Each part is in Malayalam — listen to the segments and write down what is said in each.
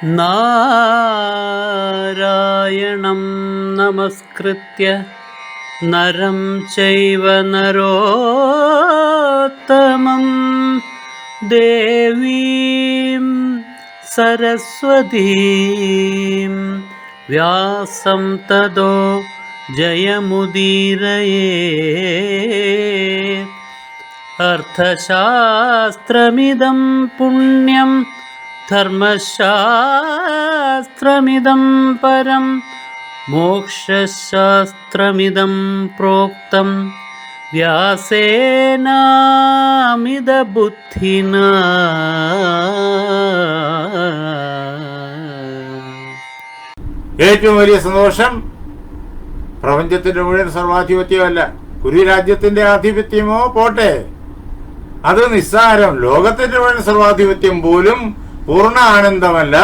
നാരായണം നമസ്കൃത്യ നരം ചൈവ നരോത്തമം ദേവീം സരസ്വതീം വ്യാസം തതോ ജയമുദീരയേ. അർത്ഥശാസ്ത്രമിദം പുണ്യം ധർമ്മശാസ്ത്രമിദം പരം മോക്ഷശാസ്ത്രമിദം പ്രോക്തം വ്യാസേനാമിത ബുദ്ധിനാ. ഏറ്റവും വലിയ സന്തോഷം പ്രപഞ്ചത്തിന്റെ മുഴുവൻ സർവാധിപത്യമല്ല, കുരുരാജ്യത്തിന്റെ ആധിപത്യമോ പോട്ടെ, അത് നിസ്സാരം. ലോകത്തിന്റെ മുഴുവൻ സർവാധിപത്യം പോലും പൂർണ്ണ ആനന്ദമല്ല.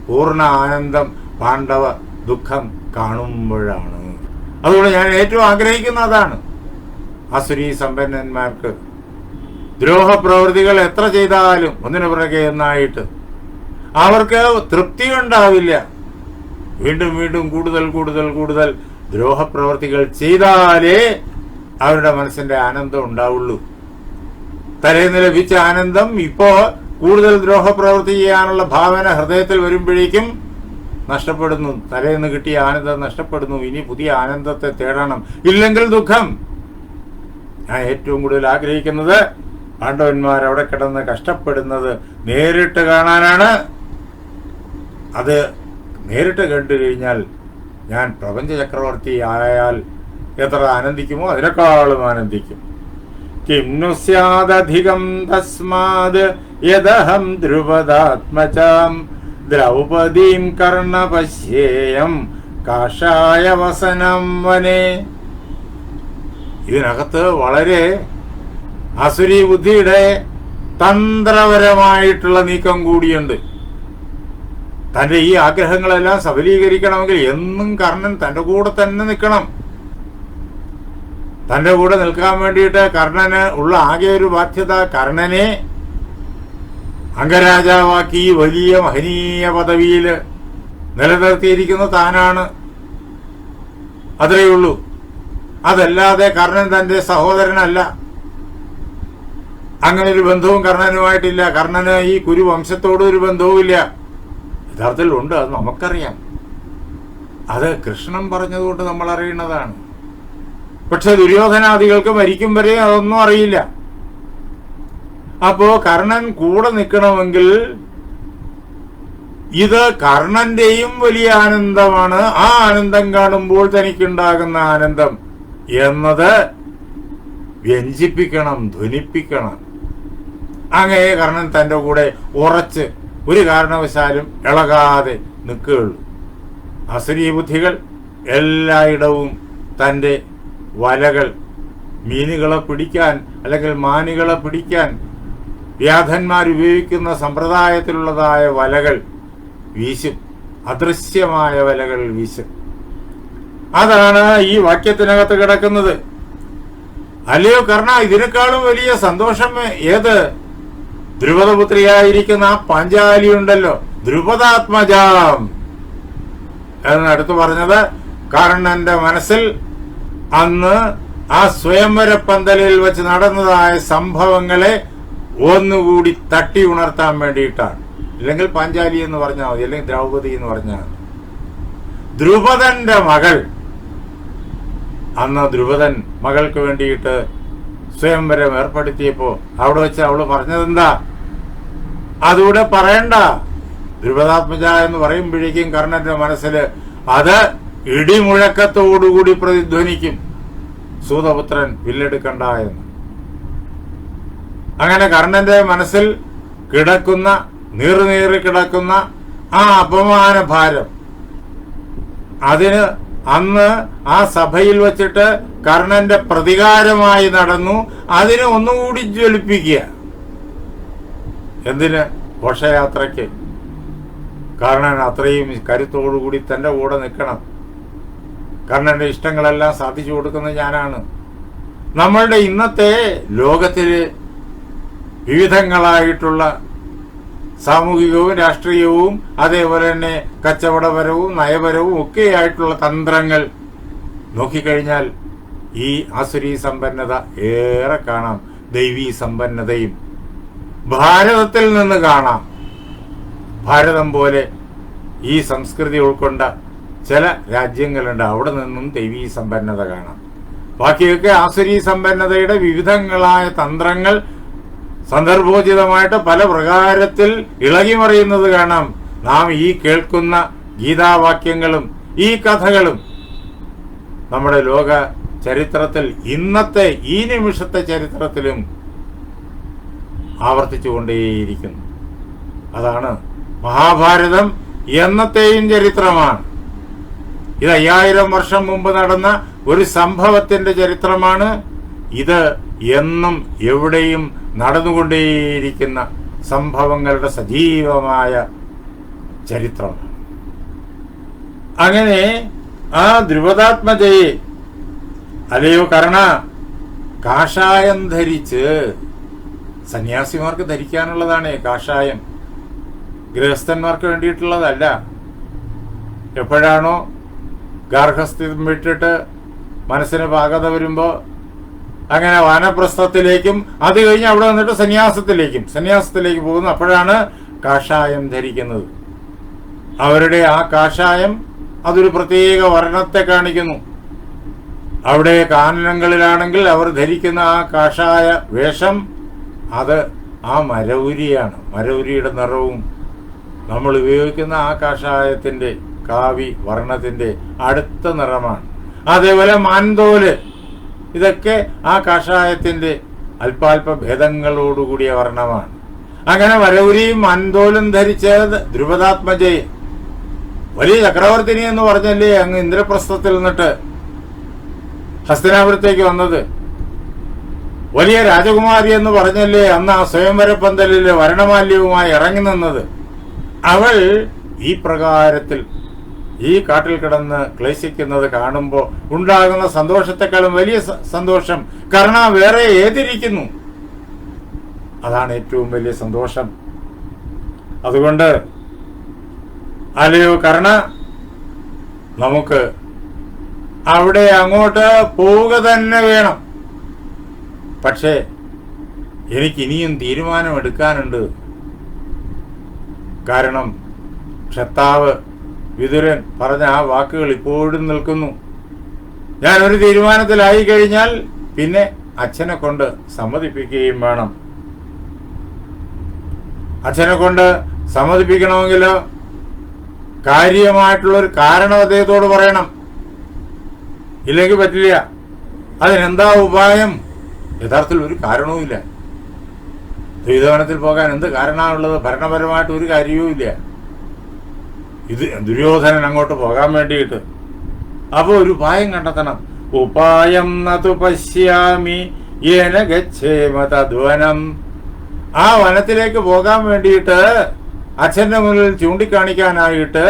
പൂർണ്ണ ആനന്ദം പാണ്ഡവ ദുഃഖം കാണുമ്പോഴാണ്. അതുകൊണ്ട് ഞാൻ ഏറ്റവും ആഗ്രഹിക്കുന്ന അതാണ്. അസുരീ സമ്പന്നന്മാർക്ക് ദ്രോഹപ്രവൃത്തികൾ എത്ര ചെയ്താലും ഒന്നിനു പുറകെ ഒന്നായിട്ട് അവർക്ക് തൃപ്തി ഉണ്ടാവില്ല. വീണ്ടും വീണ്ടും കൂടുതൽ കൂടുതൽ കൂടുതൽ ദ്രോഹപ്രവൃത്തികൾ ചെയ്താലേ അവരുടെ മനസ്സിന്റെ ആനന്ദം ഉണ്ടാവുള്ളൂ. തലേന്ന് ലഭിച്ച ആനന്ദം ഇപ്പോ കൂടുതൽ ദ്രോഹപ്രവൃത്തി ചെയ്യാനുള്ള ഭാവന ഹൃദയത്തിൽ വരുമ്പോഴേക്കും നഷ്ടപ്പെടുന്നു. തലേന്ന് കിട്ടിയ ആനന്ദം നഷ്ടപ്പെടുന്നു. ഇനി പുതിയ ആനന്ദത്തെ തേടണം, ഇല്ലെങ്കിൽ ദുഃഖം. ഞാൻ ഏറ്റവും കൂടുതൽ ആഗ്രഹിക്കുന്നത് പാണ്ഡവന്മാർ അവിടെ കിടന്ന് കഷ്ടപ്പെടുന്നത് നേരിട്ട് കാണാനാണ്. അത് നേരിട്ട് കണ്ടു കഴിഞ്ഞാൽ ഞാൻ പ്രപഞ്ച ചക്രവർത്തി ആയാൽ എത്ര ആനന്ദിക്കുമോ അതിനേക്കാളും ആനന്ദിക്കും. കിം नु സ്യാദധികം തസ്മാത് യദഹം ധ്രുവദാത്മജാം ദ്രൗപദീം കർണ പശ്യേയം കാഷായ വസനം വനേ. ഇതിനകത്ത് വളരെ അസുരി ബുദ്ധിയുടെ തന്ത്രപരമായിട്ടുള്ള നീക്കം കൂടിയുണ്ട്. തന്റെ ഈ ആഗ്രഹങ്ങളെല്ലാം സഫലീകരിക്കണമെങ്കിൽ എന്നും കർണൻ തന്റെ കൂടെ തന്നെ നിൽക്കണം. തന്റെ കൂടെ നിൽക്കാൻ വേണ്ടിയിട്ട് കർണന് ഉള്ള ആകെ ഒരു ബാധ്യത കർണനെ അംഗരാജാവാക്കി വലിയ മഹനീയ പദവിയിൽ നിലനിർത്തിയിരിക്കുന്ന താനാണ്. അത്രയേ ഉള്ളൂ. അതല്ലാതെ കർണൻ തന്റെ സഹോദരനല്ല. അങ്ങനെ ഒരു ബന്ധവും കർണനുമായിട്ടില്ല. കർണന് ഈ കുരുവംശത്തോടും ഒരു ബന്ധവുമില്ല. യഥാർത്ഥത്തിൽ ഉണ്ട്, അത് നമുക്കറിയാം. അത് കൃഷ്ണൻ പറഞ്ഞതുകൊണ്ട് നമ്മൾ അറിയുന്നതാണ്. പക്ഷെ ദുര്യോധനാദികൾക്ക് മരിക്കും വരെ അതൊന്നും അറിയില്ല. അപ്പോ കർണൻ കൂടെ നിൽക്കണമെങ്കിൽ ഇത് കർണന്റെയും വലിയ ആനന്ദമാണ്. ആ ആനന്ദം കാണുമ്പോൾ തനിക്കുണ്ടാകുന്ന ആനന്ദം എന്നത് വ്യഞ്ജിപ്പിക്കണം, ധ്വനിപ്പിക്കണം. അങ്ങനെ കർണൻ തന്റെ കൂടെ ഉറച്ച് ഒരു കാരണവശാലും ഇളകാതെ നിൽക്കുകയുള്ളൂ. അസുരീ ബുദ്ധികൾ എല്ലായിടവും തന്റെ വലകൾ, മീനുകളെ പിടിക്കാൻ അല്ലെങ്കിൽ മാനുകളെ പിടിക്കാൻ വ്യാധന്മാർ ഉപയോഗിക്കുന്ന സമ്പ്രദായത്തിലുള്ളതായ വലകൾ വീശും. അദൃശ്യമായ വലകൾ വീശും. അതാണ് ഈ വാക്യത്തിനകത്ത് കിടക്കുന്നത്. അല്ലയോ കർണ, ഇതിനേക്കാളും വലിയ സന്തോഷം ഏത്? ദ്രുപദപുത്രിയായിരിക്കുന്ന ആ പാഞ്ചാലി ഉണ്ടല്ലോ, ദ്രുപദാത്മജാം എന്നടുത്ത് പറഞ്ഞത് കർണന്റെ മനസ്സിൽ അന്ന് ആ സ്വയംവര പന്തലിൽ വെച്ച് നടന്നതായ സംഭവങ്ങളെ ഒന്നുകൂടി തട്ടി ഉണർത്താൻ വേണ്ടിയിട്ടാണ്. ഇല്ലെങ്കിൽ പാഞ്ചാലി എന്ന് പറഞ്ഞാൽ മതി, അല്ലെങ്കിൽ ദ്രൗപദി എന്ന് പറഞ്ഞാൽ മതി. ദ്രുപദന്റെ മകൾ, അന്ന് ദ്രുപദൻ മകൾക്ക് വേണ്ടിയിട്ട് സ്വയംവരം ഏർപ്പെടുത്തിയപ്പോ അവിടെ വെച്ച് അവള് പറഞ്ഞതെന്താ? അതുകൂടെ പറയണ്ട. ദ്രുപദാത്മജ എന്ന് പറയുമ്പോഴേക്കും കർണന്റെ മനസ്സിൽ അത് ഇടിമുഴക്കത്തോടുകൂടി പ്രതിധ്വനിക്കും. സൂതപുത്രൻ വില്ലെടുക്കണ്ട എന്ന്. അങ്ങനെ കർണന്റെ മനസ്സിൽ കിടക്കുന്ന നീറി കിടക്കുന്ന ആ അപമാന ഭാരം, അതിന് അന്ന് ആ സഭയിൽ വച്ചിട്ട് കർണന്റെ പ്രതികാരമായി നടന്നു. അതിനെ ഒന്നുകൂടി ജ്വലിപ്പിക്കുക. എന്തിന്? ഘോഷയാത്രയ്ക്ക്. കർണൻ അത്രയും കരുത്തോടുകൂടി തന്റെ കൂടെ നിൽക്കണം. കർണന്റെ ഇഷ്ടങ്ങളെല്ലാം സാധിച്ചു കൊടുക്കുന്നത് ഞാനാണ്. നമ്മളുടെ ഇന്നത്തെ ലോകത്തില് വിവിധങ്ങളായിട്ടുള്ള സാമൂഹികവും രാഷ്ട്രീയവും അതേപോലെ തന്നെ കച്ചവടപരവും നയപരവും ഒക്കെയായിട്ടുള്ള തന്ത്രങ്ങൾ നോക്കിക്കഴിഞ്ഞാൽ ഈ ആസുരീ സമ്പന്നത ഏറെ കാണാം. ദൈവീ സമ്പന്നതയും ഭാരതത്തിൽ നിന്ന് കാണാം. ഭാരതം പോലെ ഈ സംസ്കൃതി ഉൾക്കൊണ്ട ചില രാജ്യങ്ങളുണ്ട്, അവിടെ നിന്നും ദൈവീ സമ്പന്നത കാണാം. ബാക്കിയൊക്കെ ആസുരീ സമ്പന്നതയുടെ വിവിധങ്ങളായ തന്ത്രങ്ങൾ സന്ദർഭോചിതമായിട്ട് പല പ്രകാരത്തിൽ ഇളകിമറിയുന്നത് കാണാം. നാം ഈ കേൾക്കുന്ന ഗീതാവാക്യങ്ങളും ഈ കഥകളും നമ്മുടെ ലോക ചരിത്രത്തിൽ, ഇന്നത്തെ ഈ നിമിഷത്തെ ചരിത്രത്തിലും ആവർത്തിച്ചുകൊണ്ടേയിരിക്കുന്നു. അതാണ് മഹാഭാരതം. എന്നത്തെയും ചരിത്രമാണ് ഇത്. 5000 വർഷം മുമ്പ് നടന്ന ഒരു സംഭവത്തിന്റെ ചരിത്രമാണ് ഇത്. എന്നും എവിടെയും നടന്നുകൊണ്ടേയിരിക്കുന്ന സംഭവങ്ങളുടെ സജീവമായ ചരിത്രമാണ്. അങ്ങനെ ആ ദ്രുപദാത്മജയെ, അല്ലയോ കർണ, കാഷായം ധരിച്ച്, സന്യാസിമാർക്ക് ധരിക്കാനുള്ളതാണ് കാഷായം, ഗൃഹസ്ഥന്മാർക്ക് വേണ്ടിയിട്ടുള്ളതല്ല. എപ്പോഴാണോ ഗാർഹസ്ഥ്യം വിട്ടിട്ട് മനസ്സിന് പാകത വരുമ്പോൾ അങ്ങനെ വാനപ്രസ്ഥത്തിലേക്കും അത് കഴിഞ്ഞ് അവിടെ വന്നിട്ട് സന്യാസത്തിലേക്ക് പോകുന്നു. അപ്പോഴാണ് കാഷായം ധരിക്കുന്നത്. അവരുടെ ആ കാഷായം അതൊരു പ്രത്യേക വർണ്ണത്തെ കാണിക്കുന്നു. അവിടെ കാനനങ്ങളിലാണെങ്കിൽ അവർ ധരിക്കുന്ന ആ കാഷായ വേഷം അത് ആ മരവുരിയാണ്. മരവുരിയുടെ നിറവും നമ്മൾ ഉപയോഗിക്കുന്ന ആ കാഷായത്തിന്റെ കാവി വർണ്ണത്തിന്റെ അടുത്ത നിറമാണ്. അതേപോലെ മാൻതോല്, ഇതൊക്കെ ആ കാഷായത്തിന്റെ അല്പാൽപ ഭേദങ്ങളോടുകൂടിയ വർണ്ണമാണ്. അങ്ങനെ മരവുരിയും മാൻതോലും ധരിച്ച ദ്രുപദാത്മജയെ, വലിയ ചക്രവർത്തിനി എന്ന് പറഞ്ഞല്ലേ അങ്ങ് ഇന്ദ്രപ്രസ്ഥത്തിൽ നിന്നിട്ട് ഹസ്തിനാപുരത്തേക്ക് വന്നത്, വലിയ രാജകുമാരി എന്ന് പറഞ്ഞല്ലേ അന്ന് ആ സ്വയംവര പന്തലിൽ വരണമാല്യവുമായി ഇറങ്ങി നിന്നത്. അവൾ ഈ പ്രകാരത്തിൽ ഈ കാട്ടിൽ കിടന്ന് ക്ലേശിക്കുന്നത് കാണുമ്പോൾ ഉണ്ടാകുന്ന സന്തോഷത്തെക്കാളും വലിയ സന്തോഷം കർണ വേറെ ഏതിരിക്കുന്നു. അതാണ് ഏറ്റവും വലിയ സന്തോഷം. അതുകൊണ്ട് അല്ലയോ കർണ, നമുക്ക് അവിടെ അങ്ങോട്ട് പോവുക തന്നെ വേണം. പക്ഷേ എനിക്കിനിയും തീരുമാനമെടുക്കാനുണ്ട്. കാരണം ക്ഷത്താവ് വിതുരൻ പറഞ്ഞ ആ വാക്കുകൾ ഇപ്പോഴും നിൽക്കുന്നു. ഞാനൊരു തീരുമാനത്തിലായി കഴിഞ്ഞാൽ പിന്നെ അച്ഛനെ കൊണ്ട് സമ്മതിപ്പിക്കുകയും വേണം. അച്ഛനെ കൊണ്ട് സമ്മതിപ്പിക്കണമെങ്കിൽ കാര്യമായിട്ടുള്ളൊരു കാരണം അദ്ദേഹത്തോട് പറയണം. ഇല്ലെങ്കിൽ പറ്റില്ല. അതിനെന്താ ഉപായം? യഥാർത്ഥത്തിൽ ഒരു കാരണവുമില്ല. ദ്വൈതവനത്തിൽ പോകാൻ എന്ത് കാരണമാണുള്ളത്? ഭരണപരമായിട്ട് ഒരു കാര്യവുമില്ല. ഇത് ദുര്യോധനൻ അങ്ങോട്ട് പോകാൻ വേണ്ടിയിട്ട്. അപ്പൊ ഒരു ഉപായം കണ്ടെത്തണം. ഉപായം നതു പശ്യാമി യേന ഗച്ഛേമ തദ്വനം. ആ വനത്തിലേക്ക് പോകാൻ വേണ്ടിയിട്ട് അച്ഛന്റെ മുന്നിൽ ചൂണ്ടിക്കാണിക്കാനായിട്ട്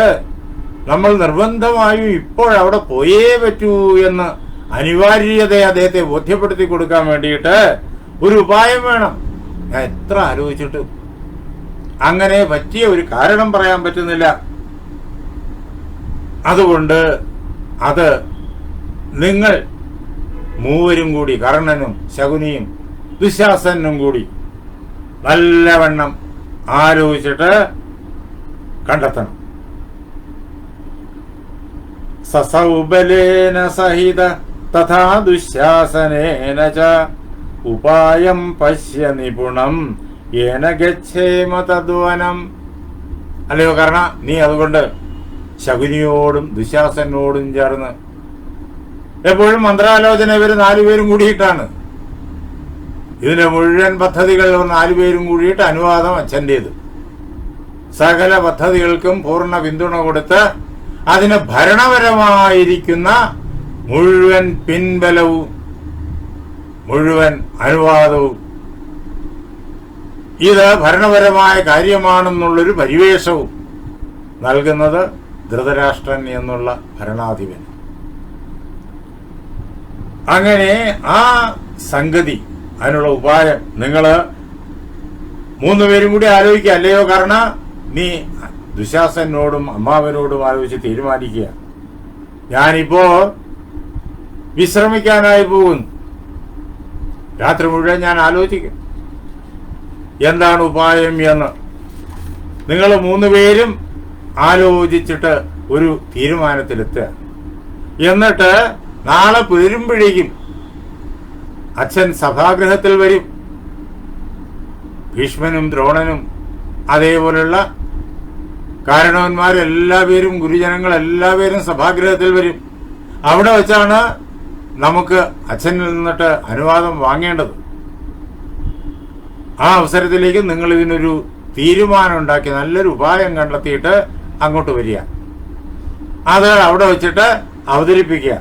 നമ്മൾ നിർബന്ധമായും ഇപ്പോഴവിടെ പോയേ പറ്റൂ എന്ന് അനിവാര്യതയെ അദ്ദേഹത്തെ ബോധ്യപ്പെടുത്തി കൊടുക്കാൻ വേണ്ടിയിട്ട് ഒരു ഉപായം വേണം. ഞാൻ എത്ര ആലോചിച്ചിട്ടും അങ്ങനെ പറ്റിയ ഒരു കാരണം പറയാൻ പറ്റുന്നില്ല. അതുകൊണ്ട് അത് നിങ്ങൾ മൂവരും കൂടി, കർണനും ശകുനിയും ദുശാസനും കൂടി നല്ലവണ്ണം ആലോചിച്ചിട്ട് കണ്ടെത്തണം. സസൗബലേന സഹിത തഥാ ദുശാസനേന ച ഉപായം പശ്യ നിപുണം യേന ഗച്ഛേമ തദ്വനം. അല്ലയോ കർണ, നീ അതുകൊണ്ട് ശകുനിയോടും ദുശാസനോടും ചേർന്ന്, എപ്പോഴും മന്ത്രാലോചന ഇവർ 4 പേരും കൂടിയിട്ടാണ്. ഇതിന്റെ മുഴുവൻ പദ്ധതികൾ 4 പേരും കൂടിയിട്ട്, അനുവാദം അച്ഛൻ്റേത്. സകല പദ്ധതികൾക്കും പൂർണ്ണ പിന്തുണ കൊടുത്ത് അതിന് ഭരണപരമായിരിക്കുന്ന മുഴുവൻ പിൻബലവും മുഴുവൻ അനുവാദവും, ഇത് ഭരണപരമായ കാര്യമാണെന്നുള്ളൊരു പരിവേഷവും നൽകുന്നത് ധൃതരാഷ്ട്രൻ എന്നുള്ള ഭരണാധിപൻ. അങ്ങനെ ആ സംഗതി, അതിനുള്ള ഉപായം നിങ്ങൾ മൂന്നുപേരും കൂടി ആലോചിക്കുക. അല്ലയോ കർണ, നീ ദുശാസനോടും അമ്മാവനോടും ആലോചിച്ച് തീരുമാനിക്കുക. ഞാനിപ്പോ വിശ്രമിക്കാനായി പോകുന്നു. രാത്രി മുഴുവൻ ഞാൻ ആലോചിക്കും എന്താണ് ഉപായം എന്ന്. നിങ്ങൾ മൂന്നുപേരും ആലോചിച്ചിട്ട് ഒരു തീരുമാനത്തിലെത്തുക. എന്നിട്ട് നാളെ പുലരുമ്പോഴേക്കും അച്ഛൻ സഭാഗൃഹത്തിൽ വരും. ഭീഷ്മനും ദ്രോണനും അതേപോലുള്ള കാരണവന്മാരെല്ലാവരും ഗുരുജനങ്ങളെല്ലാവരും സഭാഗൃഹത്തിൽ വരും. അവിടെ വെച്ചാണ് നമുക്ക് അച്ഛനിൽ നിന്നിട്ട് അനുവാദം വാങ്ങേണ്ടത്. ആ അവസരത്തിലേക്ക് നിങ്ങൾ ഇതിനൊരു തീരുമാനം ഉണ്ടാക്കി നല്ലൊരു ഉപായം കണ്ടെത്തിയിട്ട് അങ്ങോട്ട് വരിക. അത് അവിടെ വെച്ചിട്ട് അവതരിപ്പിക്കുക.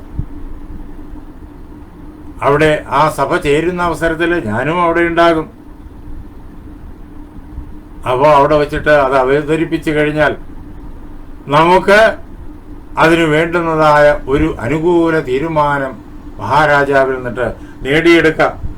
അവിടെ ആ സഭ ചേരുന്ന അവസരത്തിൽ ഞാനും അവിടെ ഉണ്ടാകും. അപ്പോൾ അവിടെ വെച്ചിട്ട് അത് അവതരിപ്പിച്ചു കഴിഞ്ഞാൽ നമുക്ക് അതിനു വേണ്ടുന്നതായ ഒരു അനുകൂല തീരുമാനം മഹാരാജാവിൽ നിന്നിട്ട് നേടിയെടുക്കാം.